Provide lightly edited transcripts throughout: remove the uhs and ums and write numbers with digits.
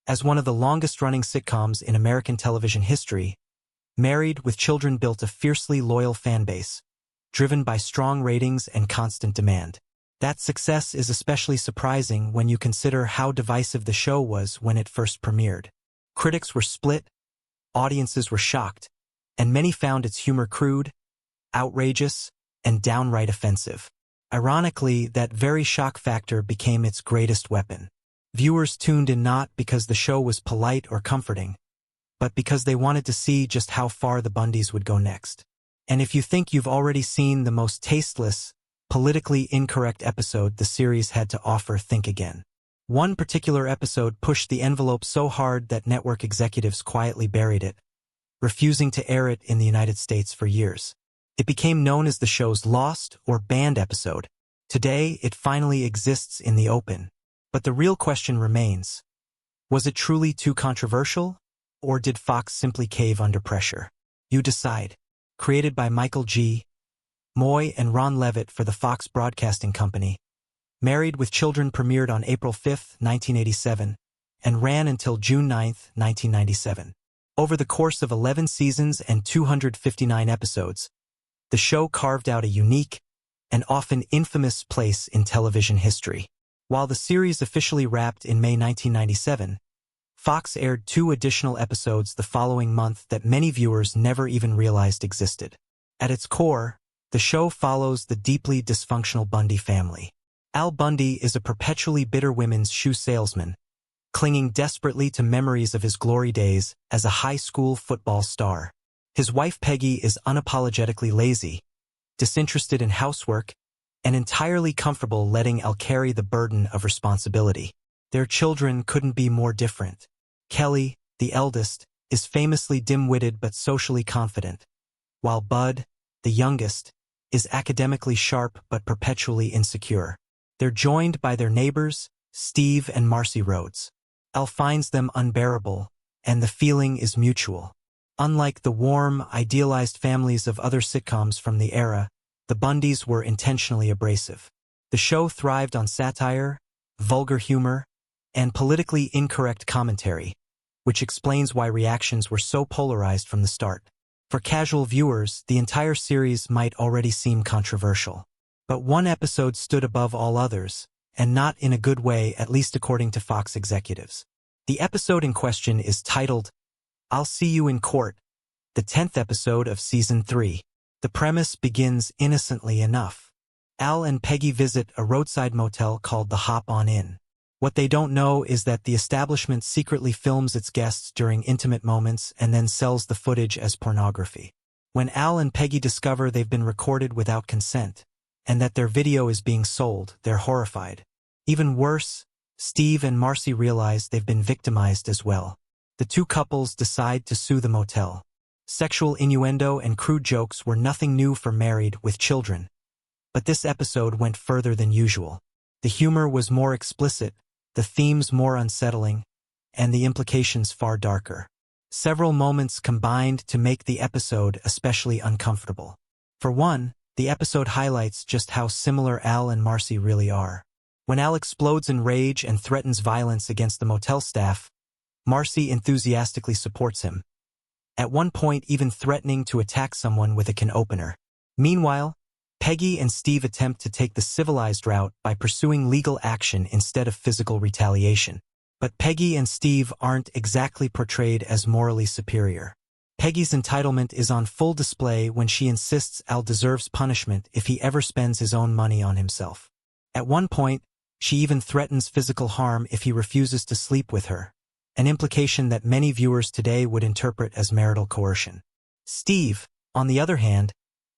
As one of the longest-running sitcoms in American television history, Married with Children built a fiercely loyal fan base, driven by strong ratings and constant demand. That success is especially surprising when you consider how divisive the show was when it first premiered. Critics were split, audiences were shocked, and many found its humor crude, outrageous, and downright offensive. Ironically, that very shock factor became its greatest weapon. Viewers tuned in not because the show was polite or comforting, but because they wanted to see just how far the Bundys would go next. And if you think you've already seen the most tasteless, politically incorrect episode the series had to offer, think again. One particular episode pushed the envelope so hard that network executives quietly buried it, refusing to air it in the United States for years. It became known as the show's lost or banned episode. Today, it finally exists in the open. But the real question remains, was it truly too controversial, or did Fox simply cave under pressure? You decide. Created by Michael G. Moy and Ron Levitt for the Fox Broadcasting Company, Married with Children premiered on April 5, 1987, and ran until June 9, 1997. Over the course of 11 seasons and 259 episodes, the show carved out a unique and often infamous place in television history. While the series officially wrapped in May 1997, Fox aired 2 additional episodes the following month that many viewers never even realized existed. At its core, the show follows the deeply dysfunctional Bundy family. Al Bundy is a perpetually bitter women's shoe salesman, clinging desperately to memories of his glory days as a high school football star. His wife Peggy is unapologetically lazy, disinterested in housework, and entirely comfortable letting Al carry the burden of responsibility. Their children couldn't be more different. Kelly, the eldest, is famously dim-witted but socially confident, while Bud, the youngest, is academically sharp but perpetually insecure. They're joined by their neighbors, Steve and Marcy Rhodes. Al finds them unbearable, and the feeling is mutual. Unlike the warm, idealized families of other sitcoms from the era, the Bundys were intentionally abrasive. The show thrived on satire, vulgar humor, and politically incorrect commentary, which explains why reactions were so polarized from the start. For casual viewers, the entire series might already seem controversial. But one episode stood above all others, and not in a good way, at least according to Fox executives. The episode in question is titled, "I'll See You in Court," the 10th episode of Season 3. The premise begins innocently enough. Al and Peggy visit a roadside motel called the Hop-On Inn. What they don't know is that the establishment secretly films its guests during intimate moments and then sells the footage as pornography. When Al and Peggy discover they've been recorded without consent, and that their video is being sold, they're horrified. Even worse, Steve and Marcy realize they've been victimized as well. The two couples decide to sue the motel. Sexual innuendo and crude jokes were nothing new for Married with Children, but this episode went further than usual. The humor was more explicit, the themes more unsettling, and the implications far darker. Several moments combined to make the episode especially uncomfortable. For one, the episode highlights just how similar Al and Marcy really are. When Al explodes in rage and threatens violence against the motel staff, Marcy enthusiastically supports him, at one point even threatening to attack someone with a can opener. Meanwhile, Peggy and Steve attempt to take the civilized route by pursuing legal action instead of physical retaliation. But Peggy and Steve aren't exactly portrayed as morally superior. Peggy's entitlement is on full display when she insists Al deserves punishment if he ever spends his own money on himself. At one point, she even threatens physical harm if he refuses to sleep with her, an implication that many viewers today would interpret as marital coercion. Steve, on the other hand,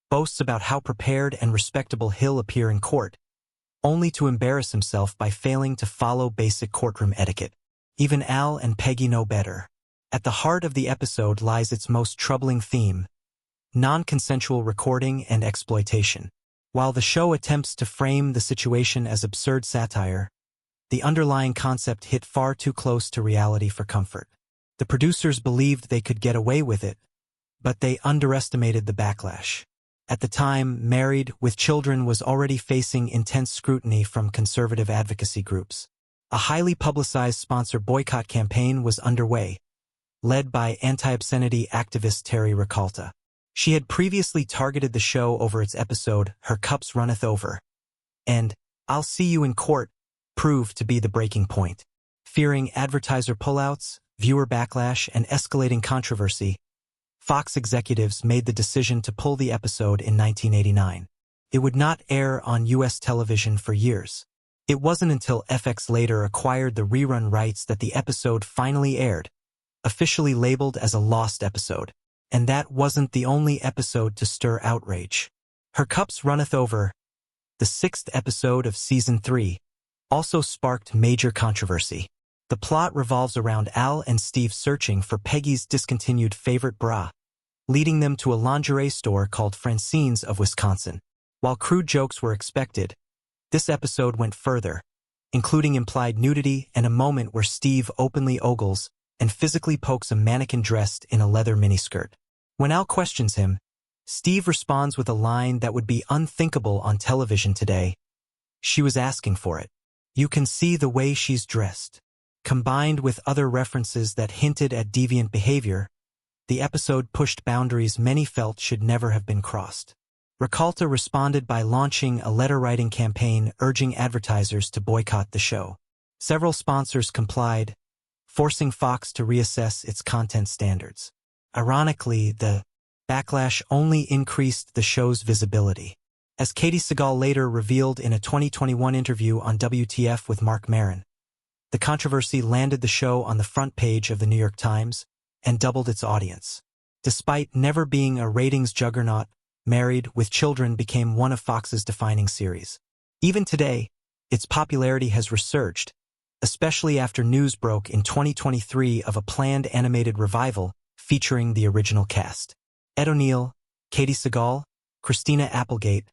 boasts about how prepared and respectable he'll appear in court, only to embarrass himself by failing to follow basic courtroom etiquette. Even Al and Peggy know better. At the heart of the episode lies its most troubling theme, non-consensual recording and exploitation. While the show attempts to frame the situation as absurd satire, the underlying concept hit far too close to reality for comfort. The producers believed they could get away with it, but they underestimated the backlash. At the time, Married with Children was already facing intense scrutiny from conservative advocacy groups. A highly publicized sponsor boycott campaign was underway, led by anti-obscenity activist Terry Ricalta. She had previously targeted the show over its episode, Her Cups Runneth Over, and I'll See You in Court proved to be the breaking point. Fearing advertiser pullouts, viewer backlash, and escalating controversy, Fox executives made the decision to pull the episode in 1989. It would not air on U.S. television for years. It wasn't until FX later acquired the rerun rights that the episode finally aired, officially labeled as a lost episode. And that wasn't the only episode to stir outrage. Her Cups Runneth Over, the 6th episode of Season 3, also sparked major controversy. The plot revolves around Al and Steve searching for Peggy's discontinued favorite bra, leading them to a lingerie store called Francine's of Wisconsin. While crude jokes were expected, this episode went further, including implied nudity and a moment where Steve openly ogles and physically pokes a mannequin dressed in a leather miniskirt. When Al questions him, Steve responds with a line that would be unthinkable on television today. She was asking for it. You can see the way she's dressed. Combined with other references that hinted at deviant behavior, the episode pushed boundaries many felt should never have been crossed. Ricalta responded by launching a letter-writing campaign urging advertisers to boycott the show. Several sponsors complied, forcing Fox to reassess its content standards. Ironically, the backlash only increased the show's visibility. As Katie Sagal later revealed in a 2021 interview on WTF with Marc Maron, the controversy landed the show on the front page of the New York Times and doubled its audience. Despite never being a ratings juggernaut, Merried with Children became one of Fox's defining series. Even today, its popularity has resurged, especially after news broke in 2023 of a planned animated revival featuring the original cast. Ed O'Neill, Katie Sagal, Christina Applegate,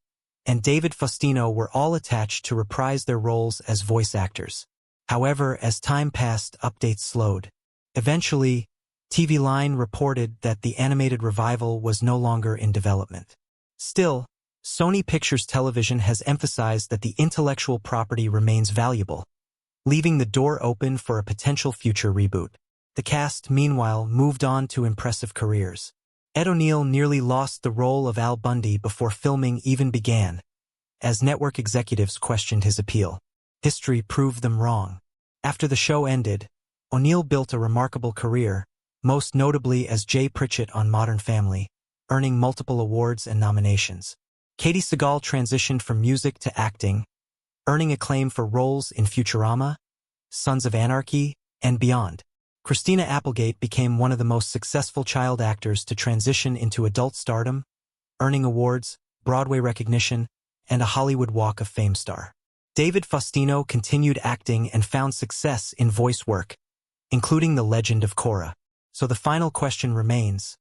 and David Faustino were all attached to reprise their roles as voice actors. However, as time passed, updates slowed. Eventually, TV Line reported that the animated revival was no longer in development. Still, Sony Pictures Television has emphasized that the intellectual property remains valuable, leaving the door open for a potential future reboot. The cast, meanwhile, moved on to impressive careers. Ed O'Neill nearly lost the role of Al Bundy before filming even began, as network executives questioned his appeal. History proved them wrong. After the show ended, O'Neill built a remarkable career, most notably as Jay Pritchett on Modern Family, earning multiple awards and nominations. Katie Sagal transitioned from music to acting, earning acclaim for roles in Futurama, Sons of Anarchy, and beyond. Christina Applegate became one of the most successful child actors to transition into adult stardom, earning awards, Broadway recognition, and a Hollywood Walk of Fame star. David Faustino continued acting and found success in voice work, including The Legend of Korra. So the final question remains,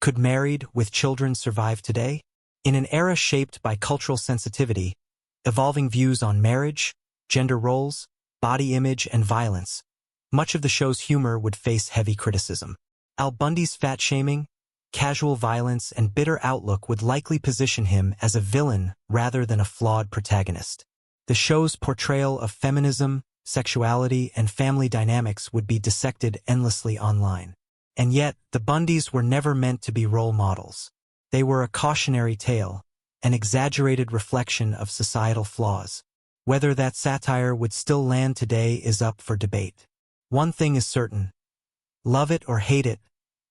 could Merried with Children survive today? In an era shaped by cultural sensitivity, evolving views on marriage, gender roles, body image, and violence, much of the show's humor would face heavy criticism. Al Bundy's fat-shaming, casual violence, and bitter outlook would likely position him as a villain rather than a flawed protagonist. The show's portrayal of feminism, sexuality, and family dynamics would be dissected endlessly online. And yet, the Bundys were never meant to be role models. They were a cautionary tale, an exaggerated reflection of societal flaws. Whether that satire would still land today is up for debate. One thing is certain. Love it or hate it,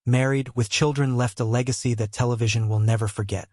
Merried with Children left a legacy that television will never forget.